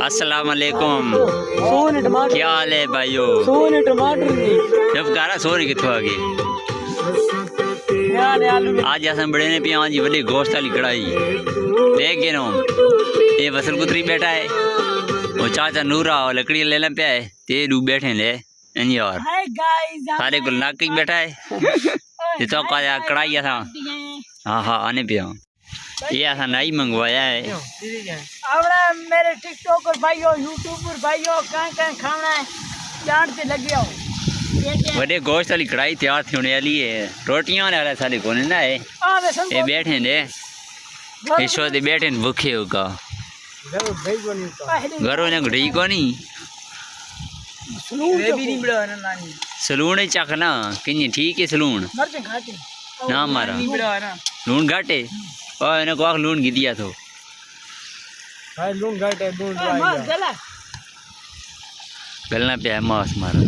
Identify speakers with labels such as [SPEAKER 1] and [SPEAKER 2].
[SPEAKER 1] अस्सलाम वालेकुम। क्या हाल है भाइयों? जब गारा सोने कितों आ गए आज असं बड़े ने पिया जी बड़ी गोश्त वाली कढ़ाई देख गए नो। ये वसल कुतरी बैठा है वो चाचा नूरा और लकड़ी ले पिया है ते डू बैठे ले और सारे को नाक बैठा है तो कढ़ाई था। हाँ हाँ आने पिया ये ऐसा नहीं मंगवाया है।
[SPEAKER 2] मेरे टिकटॉकर भाइयों यूट्यूबर भाइयों कहाँ खाना है जानते लगे हो।
[SPEAKER 1] बड़े गोश्त वाली कढ़ाई तैयार थी होने वाली है। रोटियां वाले साले को ना है ये बैठे ने ईश्वर दे बैठे ने भूखे होगा घरों ने घड़ी को नहीं सलून ही चखना कि ठीक है सलून ना मारा लून घाटे और इन्हें को लून गी दिया तो
[SPEAKER 2] लून घाटे
[SPEAKER 1] गलना पे मास मारा